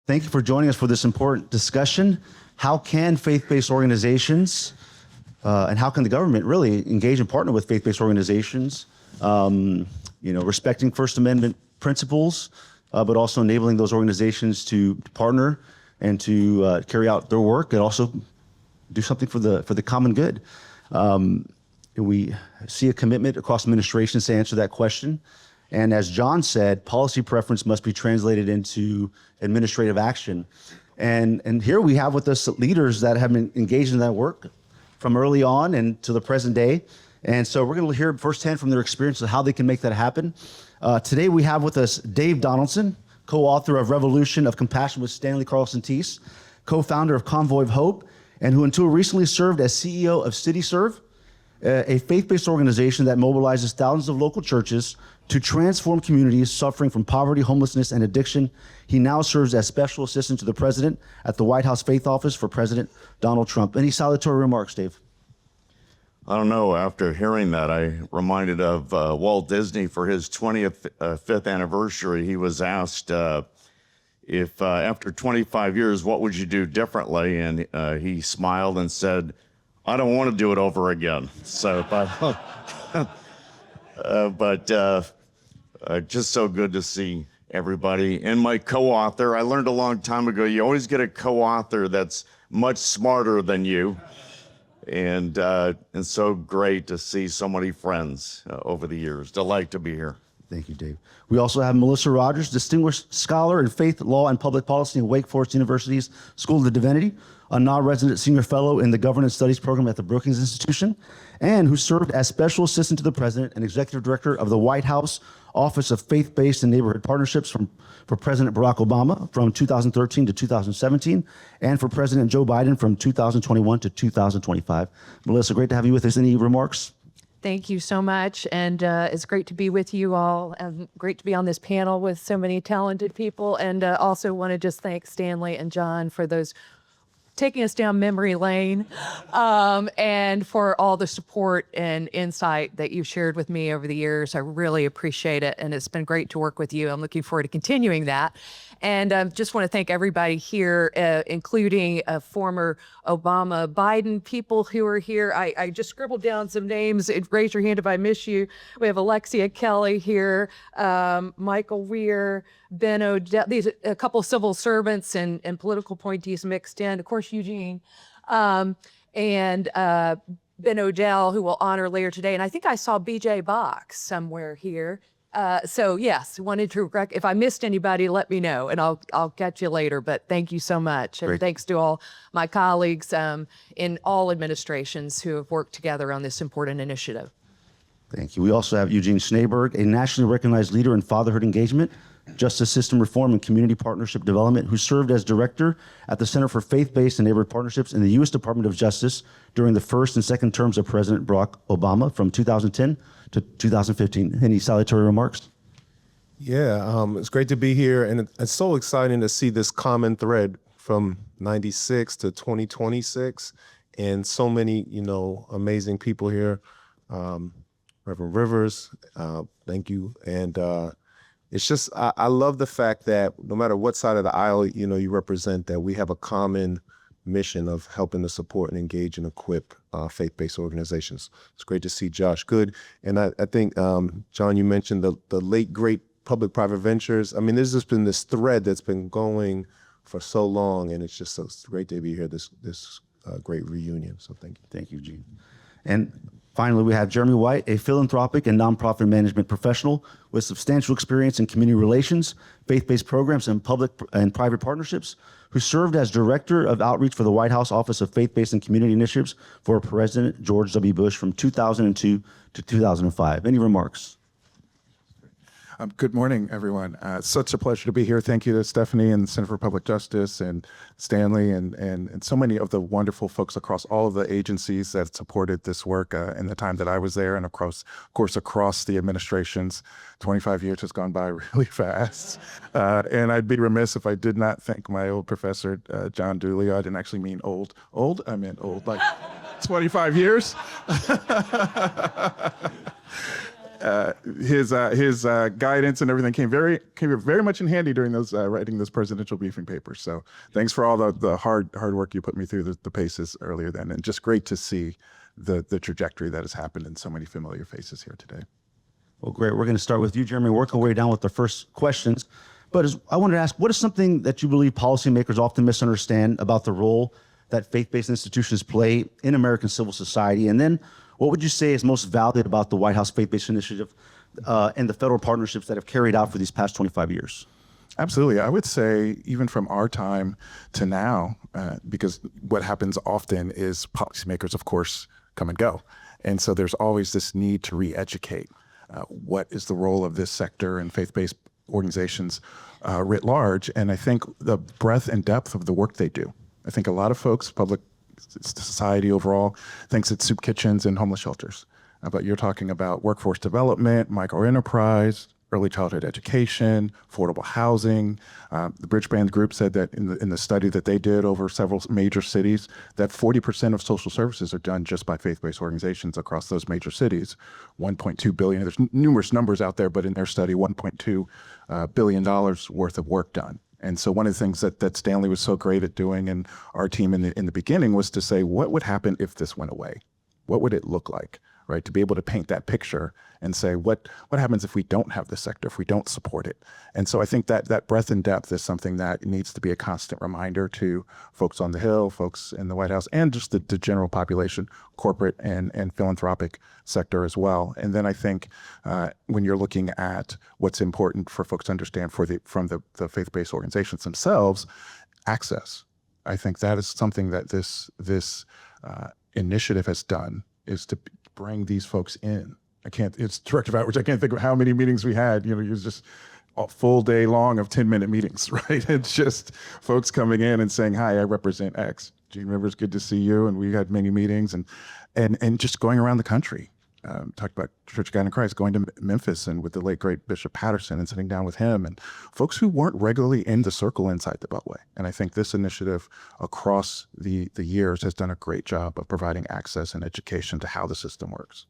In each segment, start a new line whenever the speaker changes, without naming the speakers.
Thank you for joining us for this important discussion. How can faith-based organizations and how can the government really engage and partner with faith-based organizations, respecting First Amendment principles, but also enabling those organizations to partner and to carry out their work and also do something for the common good. We see a commitment across administrations to answer that question. And as John said, policy preference must be translated into administrative action. And here we have with us leaders that have been engaged in that work from early on and to the present day. And so we're going to hear firsthand from their experience of how they can make that happen. Today we have with us Dave Donaldson, co-author of Revolution of Compassion with Stanley Carlson Teese, co-founder of Convoy of Hope, and who until recently served as CEO of CityServe, a faith-based organization that mobilizes thousands of local churches to transform communities suffering from poverty, homelessness, and addiction. He now serves as special assistant to the president at the White House Faith Office for President Donald Trump. Any salutary remarks, Dave?
I don't know. After hearing that, I reminded of Walt Disney for his 25th anniversary. He was asked if after 25 years, what would you do differently? And he smiled and said, I don't want to do it over again. So, but just so good to see everybody. And my co-author, I learned a long time ago, you always get a co-author that's much smarter than you. And so great to see so many friends over the years. Delight to be here.
Thank you, Dave. We also have Melissa Rogers, distinguished scholar in faith, law, and public policy in Wake Forest University's School of Divinity, a non-resident senior fellow in the Governance Studies program at the Brookings Institution, and who served as special assistant to the president and executive director of the White House Office of Faith-Based and Neighborhood Partnerships for President Barack Obama from 2013 to 2017, and for President Joe Biden from 2021 to 2025. Melissa, great to have you with us. Any remarks?
Thank you so much, and it's great to be with you all, and great to be on this panel with so many talented people, and also want to just thank Stanley and John for those taking us down memory lane, and for all the support and insight that you've shared with me over the years. I really appreciate it, and it's been great to work with you. I'm looking forward to continuing that. And just want to thank everybody here, including former Obama, Biden people who are here. I just scribbled down some names. Raise your hand if I miss you. We have Alexia Kelly here, Michael Weir, Ben O'Dell, a couple of civil servants and political appointees mixed in. Of course, Eugene, and Ben O'Dell, who will honor later today. And I think I saw BJ Box somewhere here. So yes, wanted to if I missed anybody, let me know, and I'll catch you later. But thank you so much, and thanks to all my colleagues in all administrations who have worked together on this important initiative.
Thank you. We also have Eugene Schneeberg, a nationally recognized leader in fatherhood engagement, justice system reform, and community partnership development, who served as director at the Center for Faith-Based and Neighborhood Partnerships in the U.S. Department of Justice during the first and second terms of President Barack Obama from 2010 to 2015. Any salutary remarks?
Yeah, it's great to be here, and it's so exciting to see this common thread from 96 to 2026, and so many, amazing people here. Reverend Rivers, thank you. And it's just, I love the fact that no matter what side of the aisle, you represent, that we have a common mission of helping to support and engage and equip faith-based organizations. It's great to see Josh Good. And I think, John, you mentioned the late, great public-private ventures. I mean, there's just been this thread that's been going for so long, and it's just so great to be here, this great reunion. So thank you.
Thank you, Gene. And finally, we have Jeremy White, a philanthropic and nonprofit management professional with substantial experience in community relations, faith-based programs, and public and private partnerships, who served as director of outreach for the White House Office of Faith-Based and Community Initiatives for President George W. Bush from 2002 to 2005. Any remarks?
Good morning, everyone. It's such a pleasure to be here. Thank you to Stephanie and the Center for Public Justice and Stanley and so many of the wonderful folks across all of the agencies that supported this work in the time that I was there, and of course across the administrations. 25 years has gone by really fast. And I'd be remiss if I did not thank my old professor, John Dooley. I didn't actually mean old. I meant old, like 25 years. his guidance and everything came very much in handy during those writing those presidential briefing papers. So thanks for all the hard work you put me through the paces earlier then, and just great to see the trajectory that has happened and so many familiar faces here today.
Well, great. We're going to start with you, Jeremy, work our way down with the first questions. But I wanted to ask, what is something that you believe policymakers often misunderstand about the role that faith-based institutions play in American civil society? And then what would you say is most valued about the White House Faith-Based Initiative and the federal partnerships that have carried out for these past 25 years?
Absolutely. I would say even from our time to now, because what happens often is policymakers, of course, come and go. And so there's always this need to re-educate. What is the role of this sector and faith-based organizations writ large? And I think the breadth and depth of the work they do. I think a lot of folks, public society overall, thinks it's soup kitchens and homeless shelters. But you're talking about workforce development, microenterprise, early childhood education, affordable housing. The Bridgeband Group said that in the study that they did over several major cities, that 40% of social services are done just by faith-based organizations across those major cities. 1.2 billion, there's numerous numbers out there, but in their study, $1.2 billion worth of work done. And so one of the things that Stanley was so great at doing, and our team in the beginning, was to say, what would happen if this went away? What would it look like, right? To be able to paint that picture and say, what happens if we don't have this sector, if we don't support it? And so I think that breadth and depth is something that needs to be a constant reminder to folks on the Hill, folks in the White House, and just the general population, corporate and philanthropic sector as well. And then I think when you're looking at what's important for folks to understand from the faith-based organizations themselves, access. I think that is something that this initiative has done, is to bring these folks in. It's directive outreach. I can't think of how many meetings we had. It was just a full day long of 10-minute meetings, right? It's just folks coming in and saying, hi, I represent X. Gene Rivers, good to see you. And we had many meetings and just going around the country. Talked about Church of God in Christ, going to Memphis and with the late, great Bishop Patterson and sitting down with him and folks who weren't regularly in the circle inside the Beltway. And I think this initiative across the years has done a great job of providing access and education to how the system works.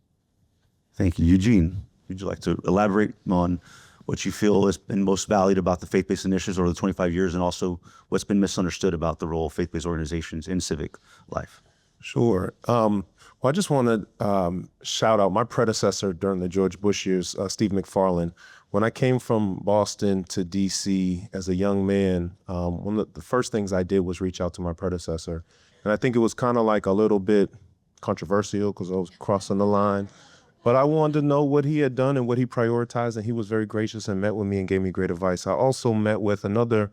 Thank you. Eugene, would you like to elaborate on what you feel has been most valued about the faith-based initiatives over the 25 years, and also what's been misunderstood about the role of faith-based organizations in civic life?
Sure. Well, I just want to shout out my predecessor during the George Bush years, Steve McFarland. When I came from Boston to D.C. as a young man, one of the first things I did was reach out to my predecessor. And I think it was kind of like a little bit controversial because I was crossing the line. But I wanted to know what he had done and what he prioritized, and he was very gracious and met with me and gave me great advice. I also met with another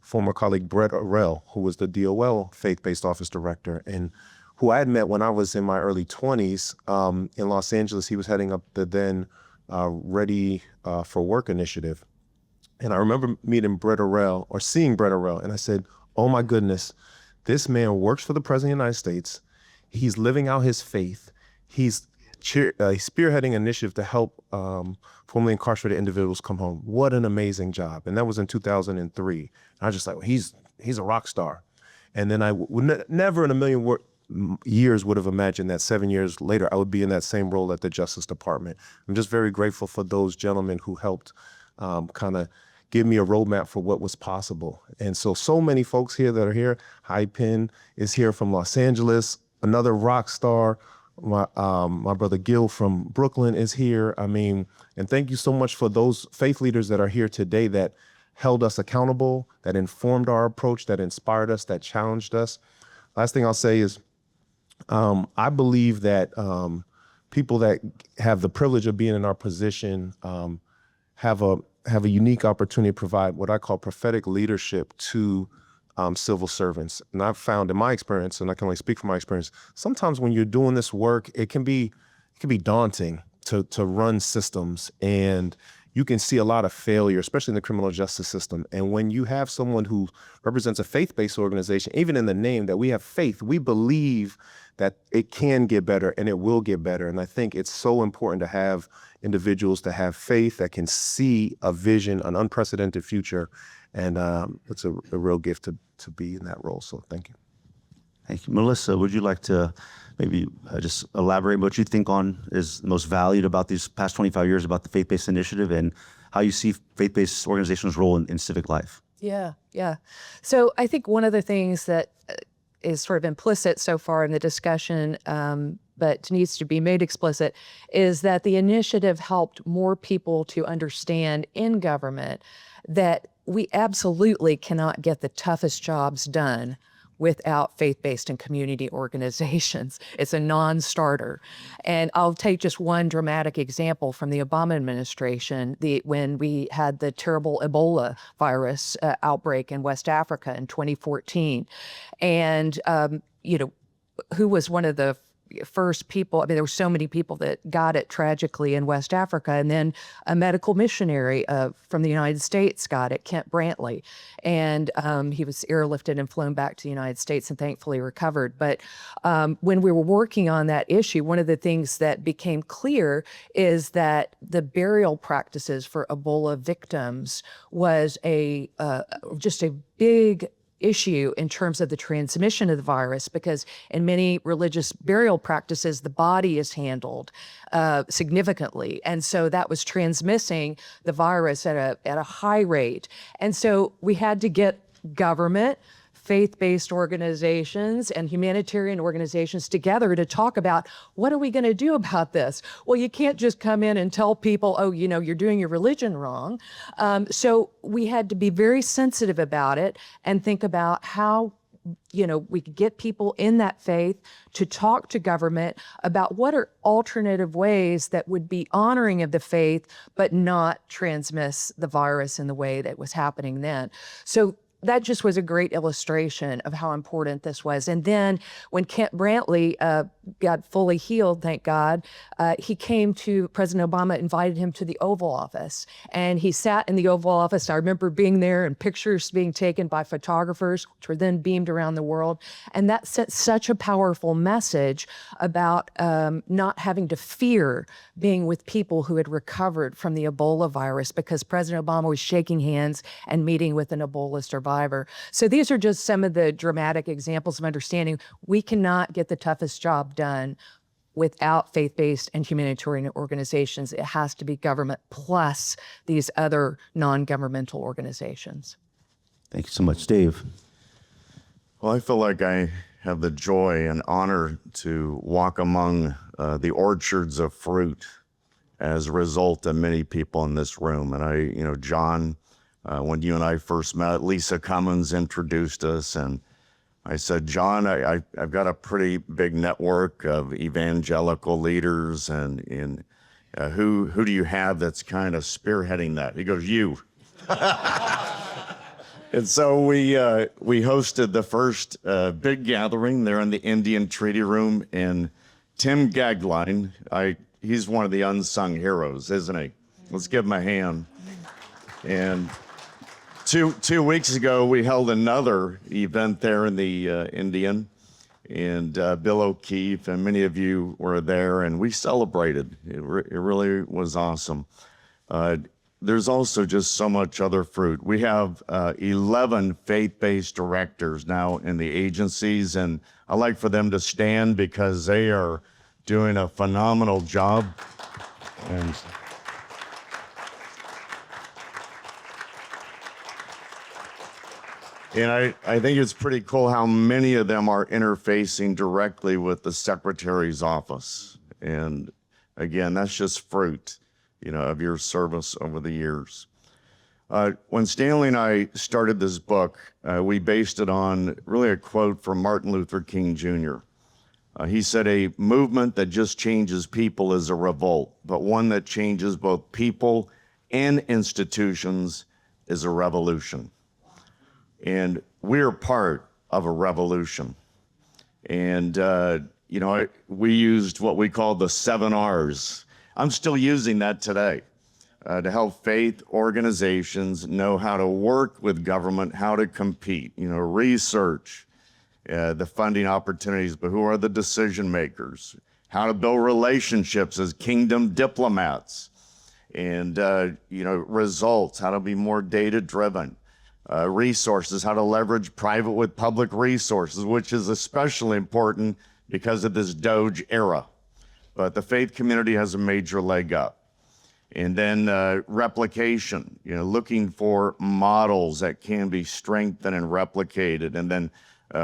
former colleague, Brett Orell, who was the DOL faith-based office director, and who I had met when I was in my early 20s in Los Angeles. He was heading up the then Ready for Work initiative. And I remember meeting Brett Orell, or seeing Brett Orell, and I said, oh my goodness, this man works for the President of the United States. He's living out his faith. He's spearheading an initiative to help formerly incarcerated individuals come home. What an amazing job. And that was in 2003. And I was just like, well, he's a rock star. And then I would never in a million years would have imagined that 7 years later, I would be in that same role at the Justice Department. I'm just very grateful for those gentlemen who helped kind of give me a roadmap for what was possible. And so many folks here that are here. High Penn is here from Los Angeles, another rock star. My brother Gil from Brooklyn is here. I mean, and thank you so much for those faith leaders that are here today that held us accountable, that informed our approach, that inspired us, that challenged us. Last thing I'll say is, I believe that people that have the privilege of being in our position have a unique opportunity to provide what I call prophetic leadership to civil servants. And I've found in my experience, and I can only speak from my experience, sometimes when you're doing this work, it can be daunting to run systems, and you can see a lot of failure, especially in the criminal justice system. And when you have someone who represents a faith-based organization, even in the name that we have faith, we believe that it can get better and it will get better. And I think it's so important to have individuals that have faith, that can see a vision, an unprecedented future. And it's a real gift to be in that role. So thank you.
Thank you. Melissa, would you like to maybe just elaborate what you think on is most valued about these past 25 years about the faith-based initiative and how you see faith-based organizations' role in civic life?
Yeah. So I think one of the things that is sort of implicit so far in the discussion, but needs to be made explicit, is that the initiative helped more people to understand in government that we absolutely cannot get the toughest jobs done without faith-based and community organizations. It's a non-starter. And I'll take just one dramatic example from the Obama administration, when we had the terrible Ebola virus outbreak in West Africa in 2014. And, who was one of the first people? I mean, there were so many people that got it tragically in West Africa, and then a medical missionary from the United States got it, Kent Brantley, and he was airlifted and flown back to the United States and thankfully recovered. But when we were working on that issue, one of the things that became clear is that the burial practices for Ebola victims was just a big issue in terms of the transmission of the virus, because in many religious burial practices, the body is handled significantly. And so that was transmitting the virus at a high rate. And so we had to get government, faith-based organizations, and humanitarian organizations together to talk about, what are we going to do about this? Well, you can't just come in and tell people, oh, you're doing your religion wrong. So we had to be very sensitive about it and think about how we could get people in that faith to talk to government about what are alternative ways that would be honoring of the faith, but not transmiss the virus in the way that was happening then. So that just was a great illustration of how important this was. And then when Kent Brantley got fully healed, thank God, he came to, President Obama invited him to the Oval Office. And he sat in the Oval Office. I remember being there and pictures being taken by photographers, which were then beamed around the world. And that sent such a powerful message about not having to fear being with people who had recovered from the Ebola virus, because President Obama was shaking hands and meeting with an Ebola survivor. So these are just some of the dramatic examples of understanding we cannot get the toughest job done without faith-based and humanitarian organizations. It has to be government plus these other non-governmental organizations.
Thank you so much. Dave.
Well, I feel like I have the joy and honor to walk among the orchards of fruit as a result of many people in this room. And John, when you and I first met, Lisa Cummins introduced us, and I said, John, I've got a pretty big network of evangelical leaders, and who do you have that's kind of spearheading that? He goes, you. And so we hosted the first big gathering there in the Indian Treaty Room, and Tim Gagline, he's one of the unsung heroes, isn't he? Let's give him a hand. And Two weeks ago, we held another event there in the Indian, and Bill O'Keefe and many of you were there, and we celebrated. It really was awesome. There's also just so much other fruit. We have 11 faith-based directors now in the agencies, and I'd like for them to stand because they are doing a phenomenal job. And I think it's pretty cool how many of them are interfacing directly with the Secretary's office. And again, that's just fruit, of your service over the years. When Stanley and I started this book, we based it on really a quote from Martin Luther King Jr. He said, "A movement that just changes people is a revolt, but one that changes both people and institutions is a revolution." And we're part of a revolution. And, we used what we call the 7 R's. I'm still using that today to help faith organizations know how to work with government, how to compete, research the funding opportunities, but who are the decision makers, how to build relationships as kingdom diplomats, and, results, how to be more data driven. resources, how to leverage private with public resources, which is especially important because of this Doge era. But the faith community has a major leg up. And then replication, looking for models that can be strengthened and replicated. And then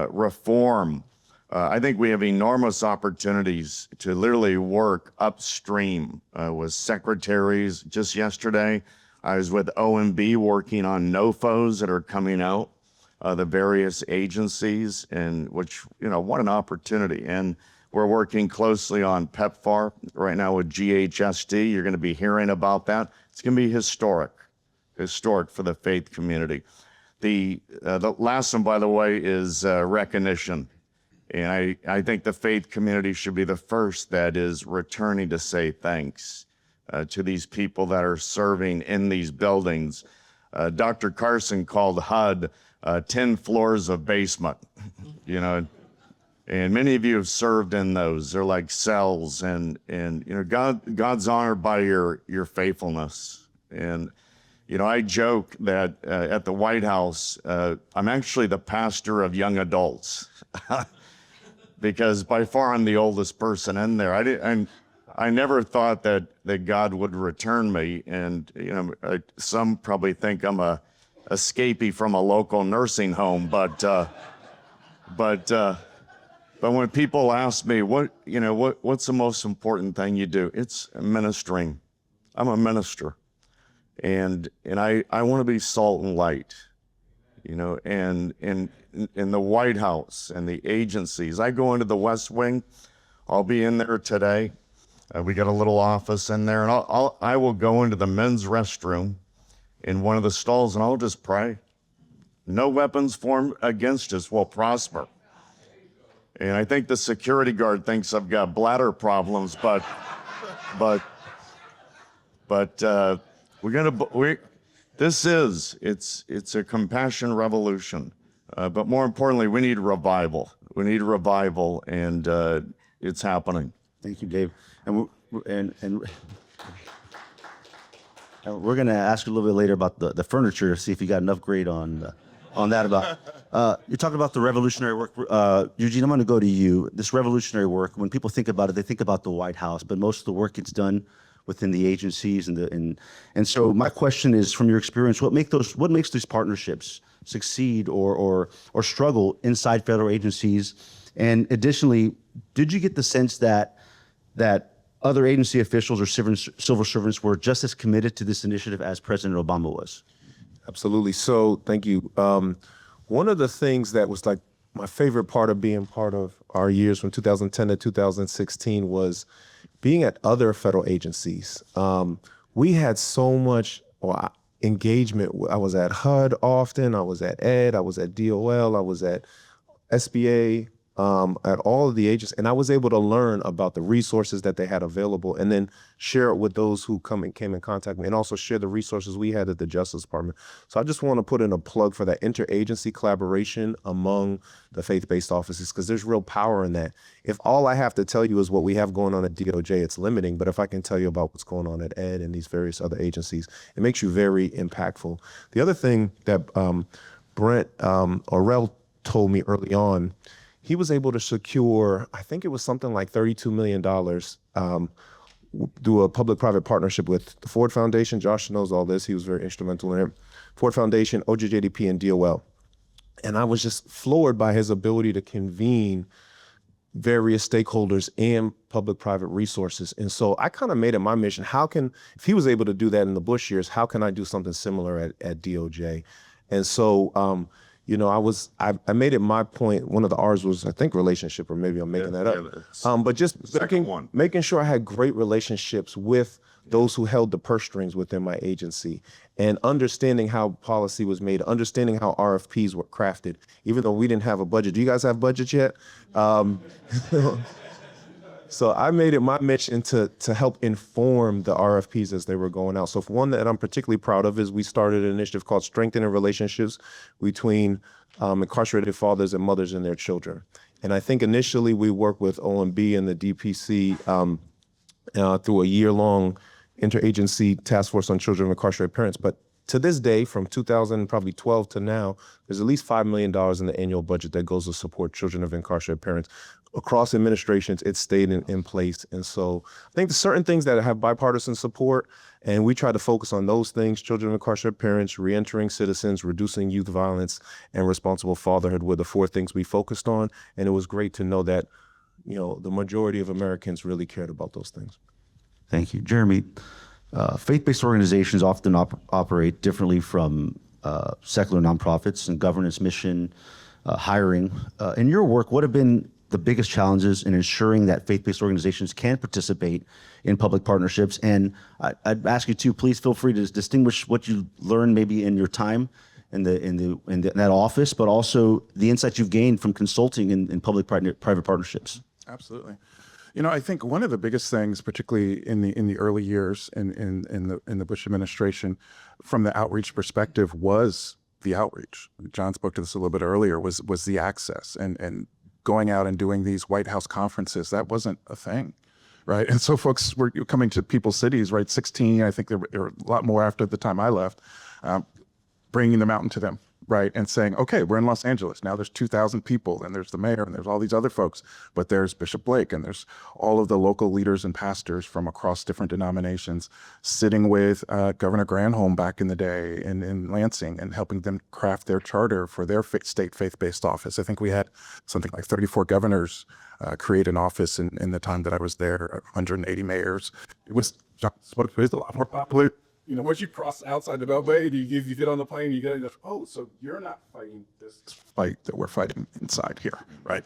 reform. I think we have enormous opportunities to literally work upstream with secretaries. Just yesterday, I was with OMB working on NOFOs that are coming out, the various agencies, and which, what an opportunity. And we're working closely on PEPFAR right now with GHSD. You're going to be hearing about that. It's going to be historic for the faith community. The last one, by the way, is recognition. And I think the faith community should be the first that is returning to say thanks to these people that are serving in these buildings. Dr. Carson called HUD 10 floors of basement, and many of you have served in those. They're like cells, and God's honored by your faithfulness. And I joke that at the White House, I'm actually the pastor of young adults, because by far I'm the oldest person in there. I never thought that God would return me, and some probably think I'm a escapee from a local nursing home, but when people ask me what's the most important thing you do, it's ministering. I'm a minister, and I want to be salt and light, and in the White House and the agencies. I go into the West Wing. I'll be in there today. We got a little office in there, and I will go into the men's restroom in one of the stalls, and I'll just pray. No weapons formed against us will prosper. And I think the security guard thinks I've got bladder problems, but it's a compassion revolution. But more importantly, we need revival. We need revival, and it's happening.
Thank you, Dave. And we're going to ask you a little bit later about the furniture, see if you got enough grade on that. You're talking about the revolutionary work. Eugene, I'm going to go to you. This revolutionary work, when people think about it, they think about the White House, but most of the work gets done within the agencies. And so my question is, from your experience, what makes these partnerships succeed or struggle inside federal agencies? And additionally, did you get the sense that other agency officials or civil servants were just as committed to this initiative as President Obama was?
Absolutely. So thank you. One of the things that was like my favorite part of being part of our years from 2010 to 2016 was being at other federal agencies. We had so much engagement. I was at HUD often, I was at ED, I was at DOL, I was at SBA, at all of the agencies, and I was able to learn about the resources that they had available and then share it with those who came in contact with me, and also share the resources we had at the Justice Department. So I just want to put in a plug for that interagency collaboration among the faith-based offices, because there's real power in that. If all I have to tell you is what we have going on at DOJ, it's limiting, but if I can tell you about what's going on at ED and these various other agencies, it makes you very impactful. The other thing that Brent Orrell told me early on, he was able to secure, I think it was something like $32 million through a public-private partnership with the Ford Foundation. Josh knows all this. He was very instrumental in it. Ford Foundation, OJJDP, and DOL. And I was just floored by his ability to convene various stakeholders and public-private resources. And so I kind of made it my mission. If he was able to do that in the Bush years, how can I do something similar at DOJ? And so, I made it my point. One of the R's was, I think, relationship, or maybe I'm making that up. But just making sure I had great relationships with those who held the purse strings within my agency, and understanding how policy was made, understanding how RFPs were crafted, even though we didn't have a budget. Do you guys have budgets yet? So I made it my mission to help inform the RFPs as they were going out. So one that I'm particularly proud of is we started an initiative called Strengthening Relationships between incarcerated fathers and mothers and their children. And I think initially we worked with OMB and the DPC through a year-long interagency task force on children of incarcerated parents. But to this day, from 2012 to now, there's at least $5 million in the annual budget that goes to support children of incarcerated parents. Across administrations, it's stayed in place. And so I think there's certain things that have bipartisan support, and we try to focus on those things: children of incarcerated parents, reentering citizens, reducing youth violence, and responsible fatherhood were the 4 things we focused on. And it was great to know that, the majority of Americans really cared about those things.
Thank you. Jeremy, faith-based organizations often operate differently from secular nonprofits in governance, mission, hiring. In your work, what have been the biggest challenges in ensuring that faith-based organizations can participate in public partnerships? And I'd ask you to please feel free to distinguish what you learned maybe in your time in that office, but also the insights you've gained from consulting in public-private partnerships.
Absolutely. I think one of the biggest things, particularly in the early years in the Bush administration, from the outreach perspective, was the outreach. John spoke to this a little bit earlier. Was the access and going out and doing these White House conferences. That wasn't a thing, right? And so folks were coming to people's cities, right? 16, I think there were a lot more after the time I left, bringing the mountain to them, right? And saying, okay, we're in Los Angeles. Now there's 2,000 people, and there's the mayor, and there's all these other folks, but there's Bishop Blake, and there's all of the local leaders and pastors from across different denominations, sitting with Governor Granholm back in the day in Lansing, and helping them craft their charter for their state faith-based office. I think we had something like 34 governors create an office in the time that I was there, 180 mayors. It was a lot more popular. Once you cross outside the Beltway, you get on the plane, you get, oh, so you're not fighting this fight that we're fighting inside here, right?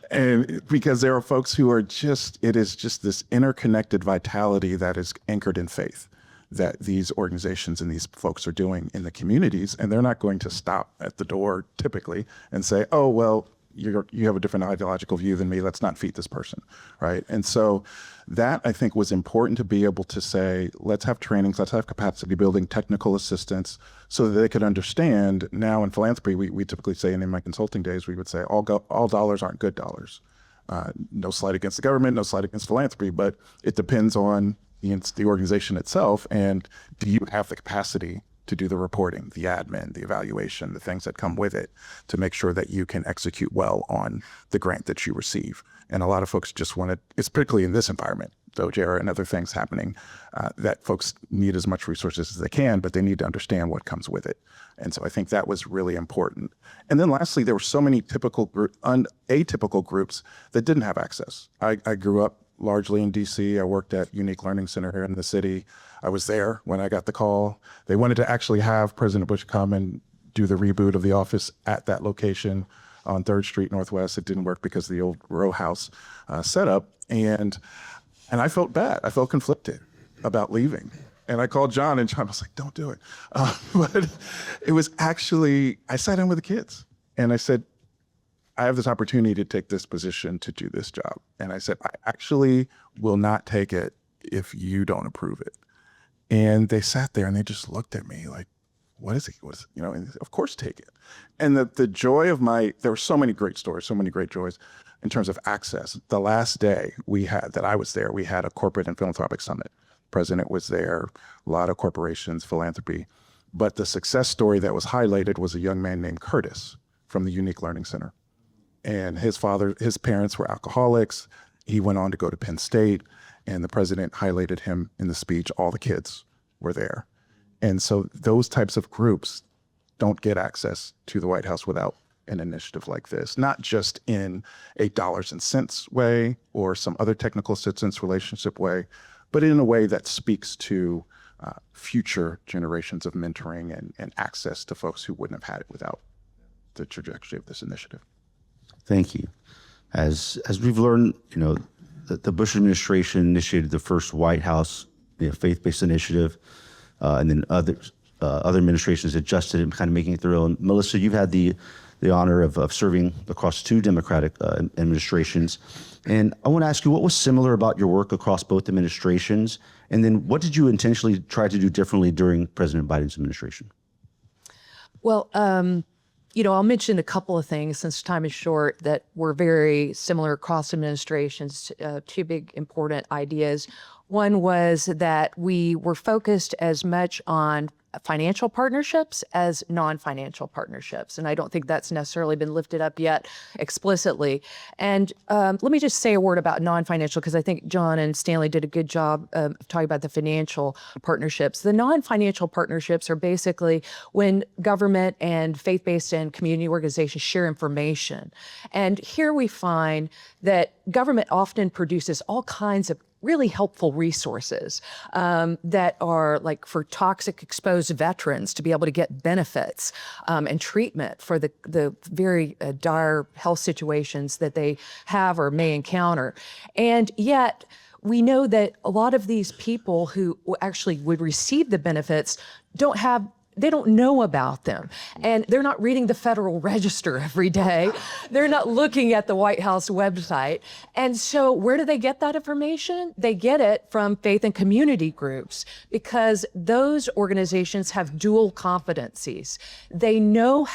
And because there are folks who are it is just this interconnected vitality that is anchored in faith that these organizations and these folks are doing in the communities, and they're not going to stop at the door typically and say, oh, well, you have a different ideological view than me, let's not feed this person, right? And so that, I think, was important to be able to say, let's have trainings, let's have capacity building, technical assistance, so that they could understand. Now in philanthropy, we typically say, and in my consulting days, we would say all dollars aren't good dollars. No slight against the government, no slight against philanthropy, but it depends on the organization itself, and do you have the capacity to do the reporting, the admin, the evaluation, the things that come with it, to make sure that you can execute well on the grant that you receive. And a lot of folks just it's particularly in this environment, though, JR, and other things happening, that folks need as much resources as they can, but they need to understand what comes with it. And so I think that was really important. And then lastly, there were so many atypical groups that didn't have access. I grew up largely in DC. I worked at Unique Learning Center here in the city. I was there when I got the call. They wanted to actually have President Bush come and do the reboot of the office at that location on 3rd Street Northwest. It didn't work because of the old row house setup. And I felt bad. I felt conflicted about leaving. And I called John, and John was like, don't do it. But it was actually, I sat in with the kids and I said, I have this opportunity to take this position to do this job. And I said, I actually will not take it if you don't approve it. And they sat there and they just looked at me like, what is it? And of course, take it. And the joy of there were so many great stories, so many great joys in terms of access. The last day I was there, we had a corporate and philanthropic summit. President was there, a lot of corporations, philanthropy. But the success story that was highlighted was a young man named Curtis from the Unique Learning Center. And his parents were alcoholics. He went on to go to Penn State, and the president highlighted him in the speech. All the kids were there. And so those types of groups don't get access to the White House without an initiative like this, not just in a dollars and cents way or some other technical assistance relationship way, but in a way that speaks to future generations of mentoring and access to folks who wouldn't have had it without the trajectory of this initiative.
Thank you. As we've learned, the Bush administration initiated the first White House faith-based initiative, and then other administrations adjusted it, kind of making it their own. Melissa, you've had the honor of serving across 2 Democratic administrations, and I want to ask you, what was similar about your work across both administrations, and then what did you intentionally try to do differently during President Biden's administration?
Well, I'll mention a couple of things since time is short that were very similar across administrations. 2 big important ideas. One was that we were focused as much on financial partnerships as non-financial partnerships. And I don't think that's necessarily been lifted up yet explicitly. And let me just say a word about non-financial, because I think John and Stanley did a good job of talking about the financial partnerships. The non-financial partnerships are basically when government and faith-based and community organizations share information. And here we find that government often produces all kinds of really helpful resources that are like for toxic exposed veterans to be able to get benefits and treatment for the very dire health situations that they have or may encounter. And yet we know that a lot of these people who actually would receive the benefits they don't know about them, and they're not reading the Federal Register every day. They're not looking at the White House website. And so where do they get that information? They get it from faith and community groups, because those organizations have dual competencies. They know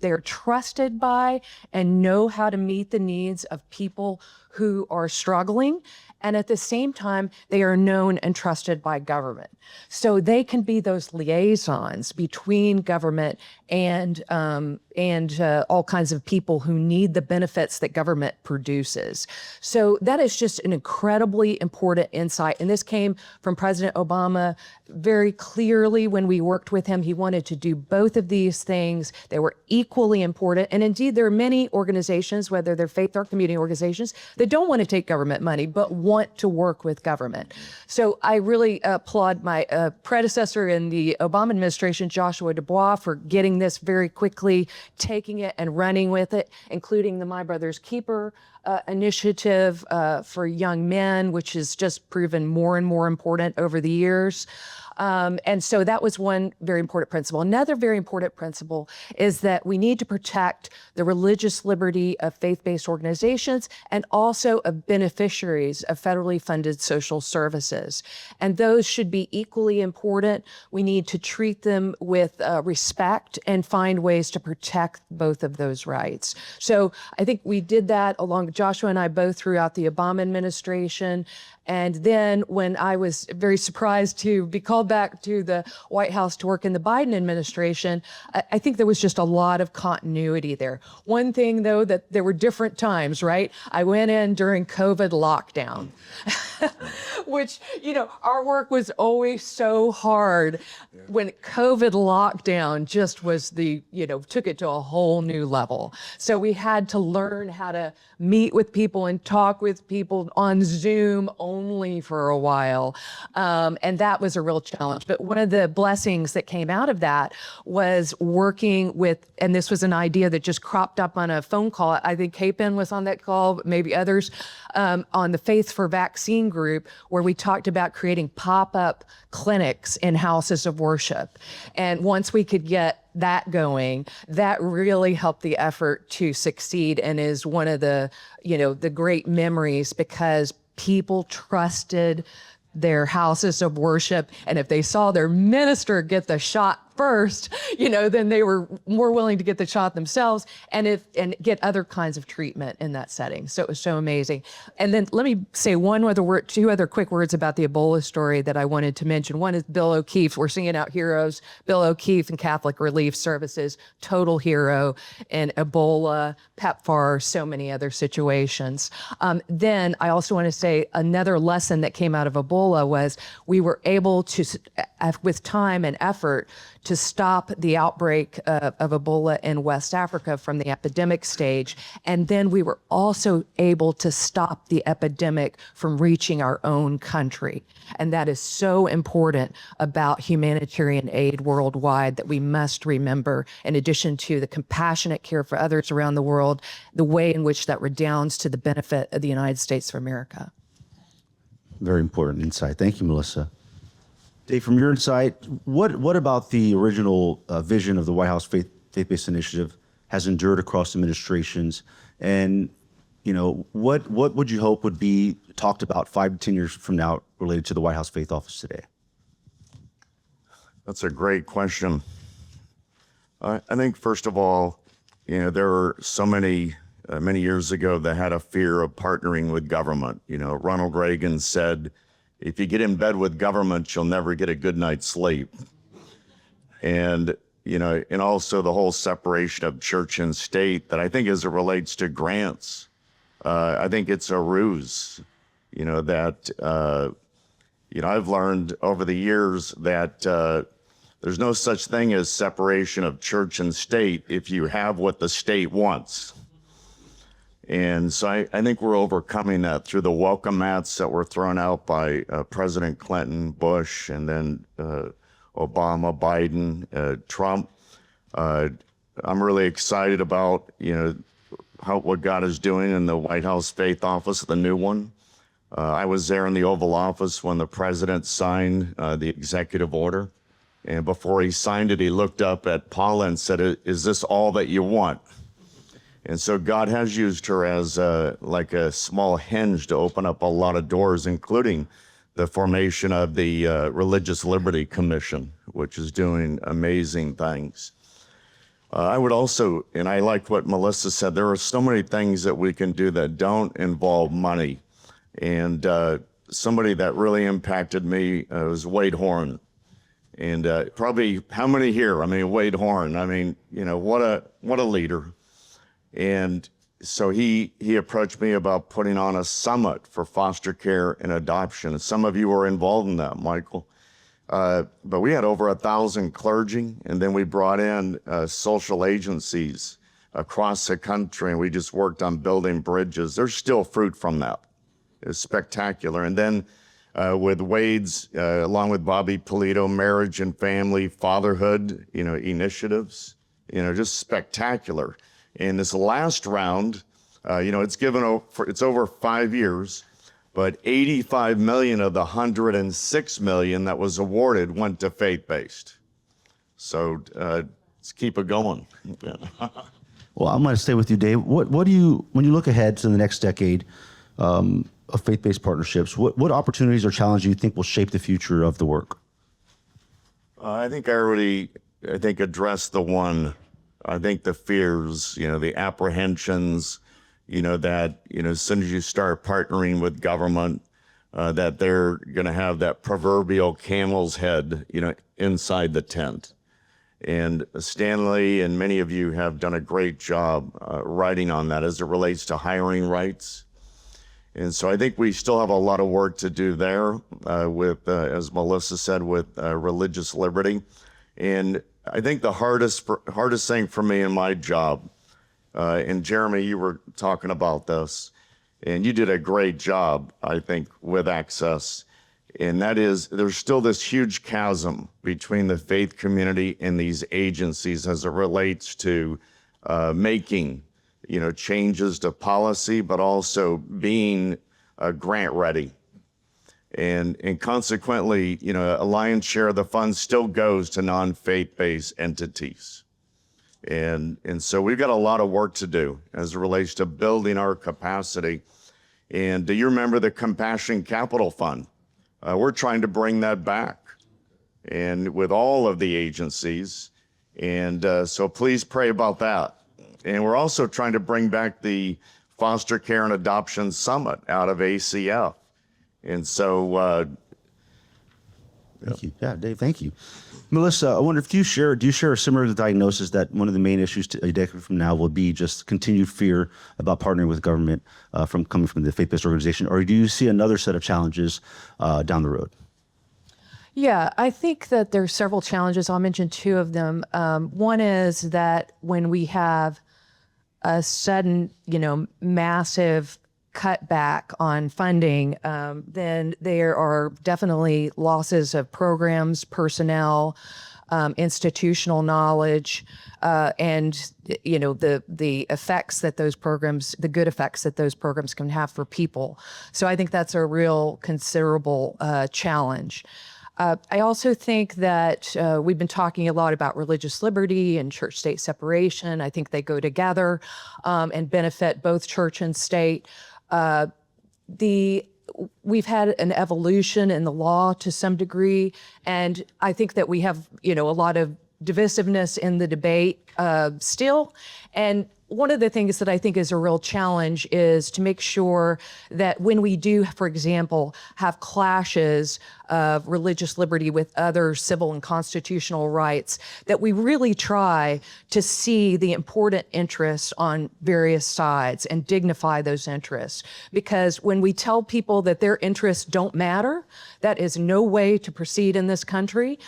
they're trusted by and know how to meet the needs of people who are struggling. And at the same time, they are known and trusted by government. So they can be those liaisons between government and all kinds of people who need the benefits that government produces. So that is just an incredibly important insight. And this came from President Obama very clearly when we worked with him. He wanted to do both of these things. They were equally important. And indeed, there are many organizations, whether they're faith or community organizations, that don't want to take government money, but want to work with government. So I really applaud my predecessor in the Obama administration, Joshua Dubois, for getting this very quickly, taking it and running with it, including the My Brother's Keeper initiative for young men, which has just proven more and more important over the years. And so that was one very important principle. Another very important principle is that we need to protect the religious liberty of faith-based organizations and also of beneficiaries of federally funded social services. And those should be equally important. We need to treat them with respect and find ways to protect both of those rights. So I think we did that along with Joshua and I both throughout the Obama administration. And then when I was very surprised to be called back to the White House to work in the Biden administration, I think there was just a lot of continuity there. One thing, though, that there were different times, right? I went in during COVID lockdown, which, our work was always so hard when COVID lockdown just was took it to a whole new level. So we had to learn how to meet with people and talk with people on Zoom only for a while. And that was a real challenge. But one of the blessings that came out of that was working with, and this was an idea that just cropped up on a phone call. I think Capen was on that call, maybe others, on the Faith for Vaccine group, where we talked about creating pop-up clinics in houses of worship. And once we could get that going, that really helped the effort to succeed and is one of the great memories, because people trusted their houses of worship. And if they saw their minister get the shot first, then they were more willing to get the shot themselves and get other kinds of treatment in that setting. So it was so amazing. And then let me say two other quick words about the Ebola story that I wanted to mention. One is Bill O'Keefe. We're singing out heroes. Bill O'Keefe and Catholic Relief Services, total hero in Ebola, PEPFAR, so many other situations. Then I also want to say another lesson that came out of Ebola was we were able to, with time and effort, to stop the outbreak of Ebola in West Africa from the epidemic stage. And then we were also able to stop the epidemic from reaching our own country. And that is so important about humanitarian aid worldwide that we must remember, in addition to the compassionate care for others around the world, the way in which that redounds to the benefit of the United States of America.
Very important insight. Thank you, Melissa. Dave, from your insight, what about the original vision of the White House faith-based initiative has endured across administrations? And, what would you hope would be talked about 5 to 10 years from now related to the White House Faith Office today?
That's a great question. I think, first of all, there are so many years ago that had a fear of partnering with government. Ronald Reagan said, if you get in bed with government, you'll never get a good night's sleep. And, and also the whole separation of church and state that I think as it relates to grants, I think it's a ruse, that, I've learned over the years that there's no such thing as separation of church and state if you have what the state wants. And so I think we're overcoming that through the welcome mats that were thrown out by President Clinton, Bush, and then Obama, Biden, Trump. I'm really excited about, what God is doing in the White House Faith Office, the new one. I was there in the Oval Office when the president signed the executive order. And before he signed it, he looked up at Paula and said, "Is this all that you want?" And so God has used her as like a small hinge to open up a lot of doors, including the formation of the Religious Liberty Commission, which is doing amazing things. I would also, and I like what Melissa said, there are so many things that we can do that don't involve money. And somebody that really impacted me was Wade Horn. And probably how many here? I mean, Wade Horn. I mean, what a leader. And so he approached me about putting on a summit for foster care and adoption. Some of you were involved in that, Michael. But we had over 1,000 clergy, and then we brought in social agencies across the country, and we just worked on building bridges. There's still fruit from that. It's spectacular. And then with Wade's, along with Bobby Polito, marriage and family, fatherhood, initiatives, just spectacular. In this last round, it's over 5 years, but 85 million of the 106 million that was awarded went to faith-based. So let's keep it going.
Well, I'm going to stay with you, Dave. What do you, when you look ahead to the next decade of faith-based partnerships, what opportunities or challenges do you think will shape the future of the work?
I think I already addressed the one. I think the fears, the apprehensions, that, as soon as you start partnering with government, that they're going to have that proverbial camel's head, inside the tent. And Stanley and many of you have done a great job writing on that as it relates to hiring rights. And so I think we still have a lot of work to do there with, as Melissa said, with religious liberty. And I think the hardest thing for me in my job, and Jeremy, you were talking about this, and you did a great job, I think, with access. And that is, there's still this huge chasm between the faith community and these agencies as it relates to making, changes to policy, but also being grant ready. And consequently, a lion's share of the funds still goes to non-faith-based entities. And so we've got a lot of work to do as it relates to building our capacity. And do you remember the Compassion Capital Fund? We're trying to bring that back, and with all of the agencies. And so please pray about that. And we're also trying to bring back the Foster Care and Adoption Summit out of ACF. And so,
Thank you. Yeah, Dave, thank you. Melissa, I wonder if do you share a similar diagnosis that one of the main issues a decade from now will be just continued fear about partnering with government coming from the faith-based organization, or do you see another set of challenges down the road?
Yeah, I think that there's several challenges. I'll mention two of them. One is that when we have a sudden, massive cutback on funding, then there are definitely losses of programs, personnel, institutional knowledge, and the effects that those programs, the good effects that those programs can have for people. So I think that's a real considerable challenge. I also think that we've been talking a lot about religious liberty and church-state separation. I think they go together and benefit both church and state. We've had an evolution in the law to some degree, and I think that we have, a lot of divisiveness in the debate still. And one of the things that I think is a real challenge is to make sure that when we do, for example, have clashes of religious liberty with other civil and constitutional rights, that we really try to see the important interests on various sides and dignify those interests. Because when we tell people that their interests don't matter, that is no way to proceed in this country.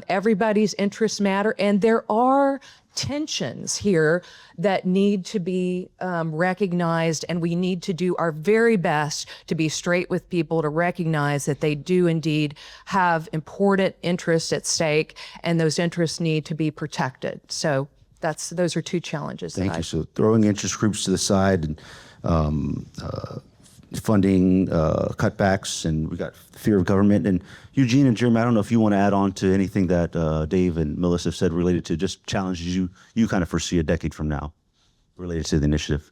Everybody's interests matter, and there are tensions here that need to be recognized, and we need to do our very best to be straight with people to recognize that they do indeed have important interests at stake, and those interests need to be protected. So those are two challenges.
Thank you. So throwing interest groups to the side and funding cutbacks, and we got fear of government. And Eugene and Jeremy, I don't know if you want to add on to anything that Dave and Melissa have said related to just challenges you kind of foresee a decade from now related to the initiative.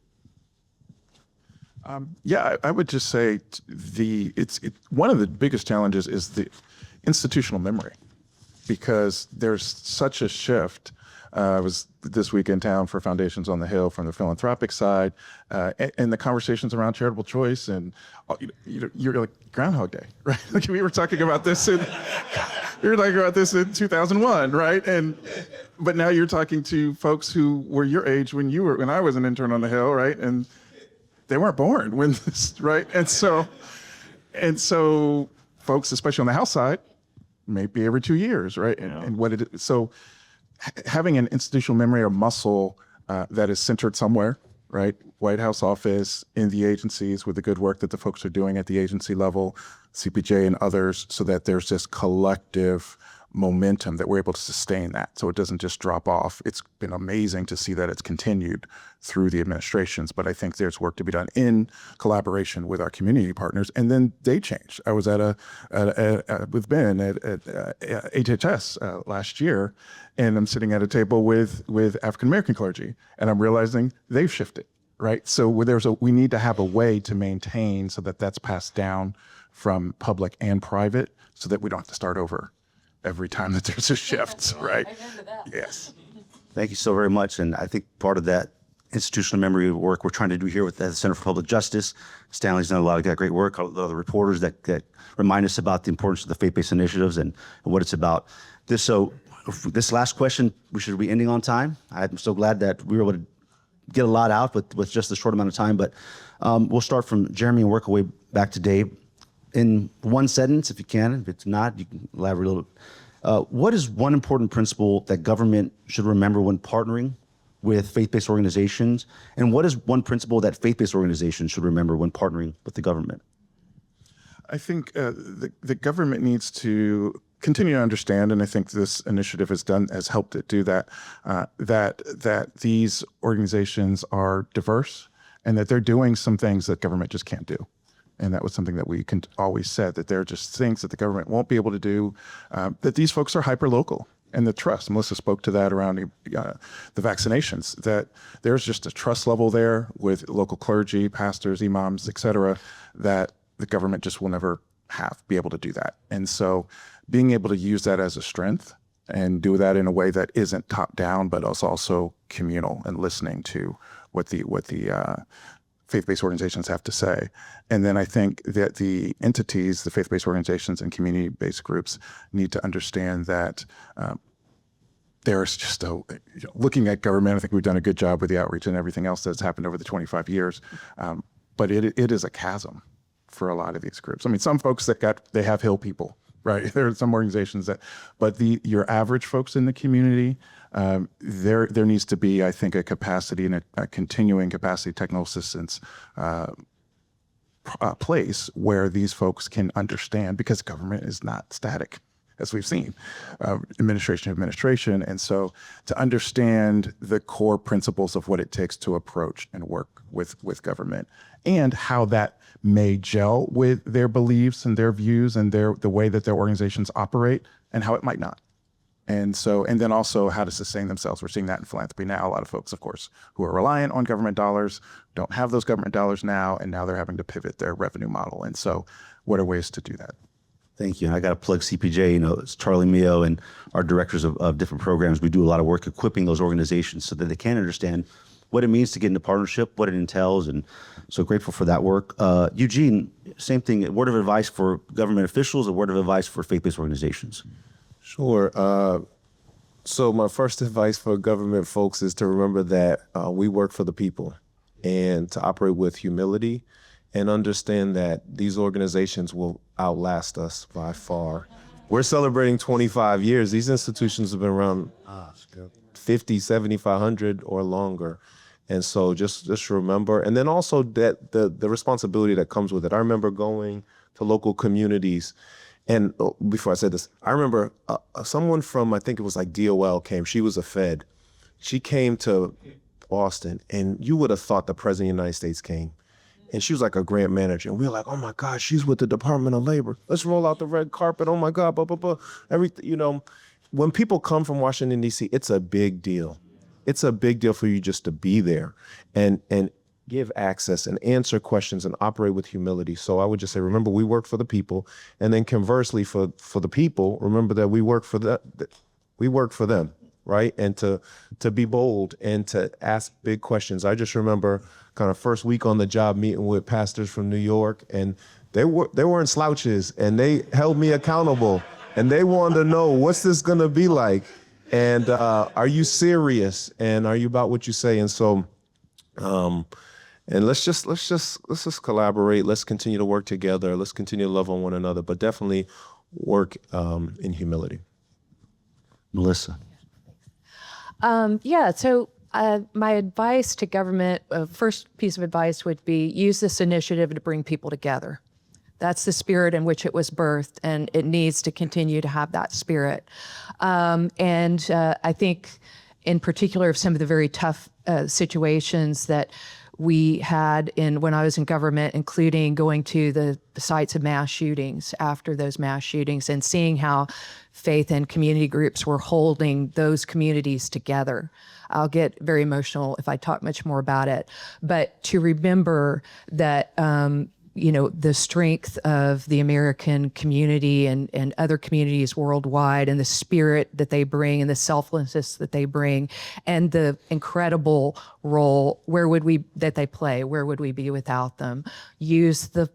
Yeah, I would just say one of the biggest challenges is the institutional memory, because there's such a shift. I was this week in town for Foundations on the Hill from the philanthropic side, and the conversations around charitable choice, and you're like Groundhog Day, right? Like we were talking about this in 2001, right? But now you're talking to folks who were your age when I was an intern on the Hill, right? And they weren't born when this, right? And so folks, especially on the House side, maybe every 2 years, right? So having an institutional memory or muscle that is centered somewhere, right? White House office, in the agencies with the good work that the folks are doing at the agency level, CPJ and others, so that there's this collective momentum that we're able to sustain that. So it doesn't just drop off. It's been amazing to see that it's continued through the administrations, but I think there's work to be done in collaboration with our community partners. And then they changed. I was with Ben at HHS last year, and I'm sitting at a table with African-American clergy, and I'm realizing they've shifted, right? So we need to have a way to maintain so that that's passed down from public and private, so that we don't have to start over every time that there's a shift, right? I remember that. Yes.
Thank you so very much. And I think part of that institutional memory work we're trying to do here with the Center for Public Justice, Stanley's done a lot of great work, all the other reporters that remind us about the importance of the faith-based initiatives and what it's about. This last question, we should be ending on time. I'm so glad that we were able to get a lot out with just a short amount of time, but we'll start from Jeremy and work our way back to Dave. In one sentence, if you can. If it's not, you can elaborate a little bit. What is one important principle that government should remember when partnering with faith-based organizations? And what is one principle that faith-based organizations should remember when partnering with the government?
I think the government needs to continue to understand, and I think this initiative has helped it do that, that these organizations are diverse and that they're doing some things that government just can't do. And that was something that we always said, that there are just things that the government won't be able to do, that these folks are hyper-local. And the trust, Melissa spoke to that around the vaccinations, that there's just a trust level there with local clergy, pastors, imams, et cetera, that the government just will never be able to do that. And so being able to use that as a strength and do that in a way that isn't top down, but also communal and listening to what the faith-based organizations have to say. And then I think that the entities, the faith-based organizations and community-based groups need to understand that there's just looking at government, I think we've done a good job with the outreach and everything else that's happened over the 25 years. But it is a chasm for a lot of these groups. I mean, some folks they have Hill people, right? There are some organizations but your average folks in the community, there needs to be, I think, a capacity and a continuing capacity technical assistance place where these folks can understand, because government is not static, as we've seen, administration to administration. And so to understand the core principles of what it takes to approach and work with government, and how that may gel with their beliefs and their views and the way that their organizations operate, and how it might not. And then also how to sustain themselves. We're seeing that in philanthropy now. A lot of folks, of course, who are reliant on government dollars don't have those government dollars now, and now they're having to pivot their revenue model. And so what are ways to do that?
Thank you. And I got to plug CPJ. You know, it's Charlie Mio and our directors of different programs. We do a lot of work equipping those organizations so that they can understand what it means to get into partnership, what it entails, and so grateful for that work. Eugene, same thing. A word of advice for government officials, a word of advice for faith-based organizations.
Sure. So my first advice for government folks is to remember that we work for the people and to operate with humility and understand that these organizations will outlast us by far. We're celebrating 25 years. These institutions have been around 50, 7,500 or longer. And so just remember, and then also that the responsibility that comes with it. I remember going to local communities, and before I said this, I remember someone from, I think it was like DOL came. She was a Fed. She came to Boston, and you would have thought the President of the United States came. And she was like a grant manager. And we were like, oh my God, she's with the Department of Labor. Let's roll out the red carpet. Oh my God, blah, blah, blah. Everything, you know, when people come from Washington, D.C., it's a big deal. It's a big deal for you just to be there and give access and answer questions and operate with humility. So I would just say, remember, we work for the people. And then conversely, for the people, remember that we work for them, right? And to be bold and to ask big questions. I just remember kind of first week on the job meeting with pastors from New York, and they weren't slouches, and they held me accountable, and they wanted to know, what's this gonna be like? And are you serious? And are you about what you say? And so, and let's just collaborate. Let's continue to work together. Let's continue to love on one another, but definitely work in humility.
Melissa.
So my advice to government, first piece of advice would be use this initiative to bring people together. That's the spirit in which it was birthed, and it needs to continue to have that spirit. I think in particular of some of the very tough situations that we had when I was in government, including going to the sites of mass shootings after those mass shootings and seeing how faith and community groups were holding those communities together. I'll get very emotional if I talk much more about it, but to remember that the strength of the American community and other communities worldwide, and the spirit that they bring and the selflessness that they bring, and the incredible role that they play. Where would we be without them? Use the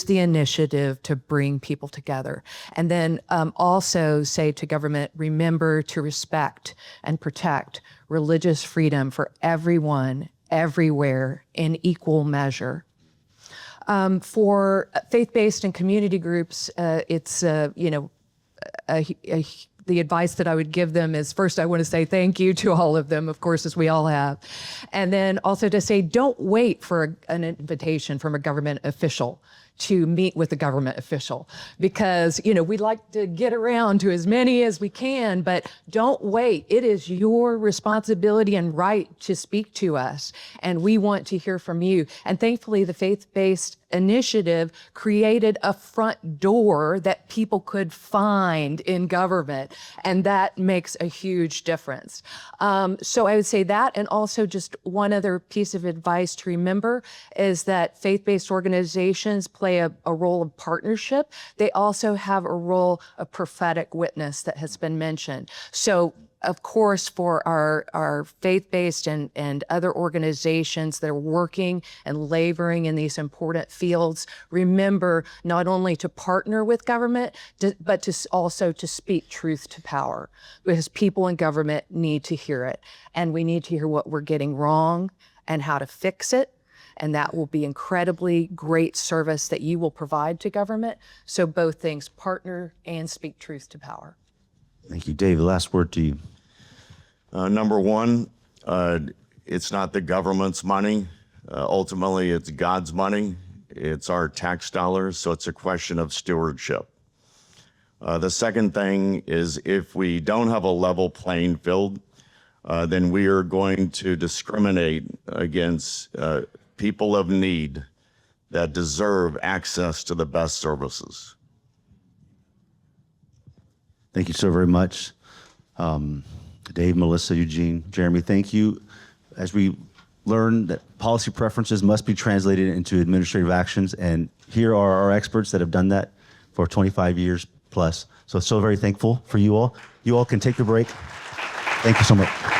initiative to bring people together. And then also say to government, remember to respect and protect religious freedom for everyone, everywhere, in equal measure. For faith-based and community groups, it's, the advice that I would give them is, first, I want to say thank you to all of them, of course, as we all have. And then also to say, don't wait for an invitation from a government official to meet with a government official, because, we'd like to get around to as many as we can, but don't wait. It is your responsibility and right to speak to us, and we want to hear from you. And thankfully, the faith-based initiative created a front door that people could find in government, and that makes a huge difference. So I would say that, and also just one other piece of advice to remember is that faith-based organizations play a role of partnership. They also have a role of prophetic witness that has been mentioned. So of course, for our faith-based and other organizations that are working and laboring in these important fields, remember not only to partner with government, but to also to speak truth to power, because people in government need to hear it. And we need to hear what we're getting wrong and how to fix it. And that will be incredibly great service that you will provide to government. So both things, partner and speak truth to power.
Thank you. Dave, the last word to you.
Number one, it's not the government's money. Ultimately, it's God's money. It's our tax dollars, so it's a question of stewardship. The second thing is, if we don't have a level playing field, then we are going to discriminate against people of need that deserve access to the best services.
Thank you so very much. Dave, Melissa, Eugene, Jeremy, thank you. As we learn that policy preferences must be translated into administrative actions, and here are our experts that have done that. for 25 years plus. So very thankful for you all. You all can take your break. Thank you so much.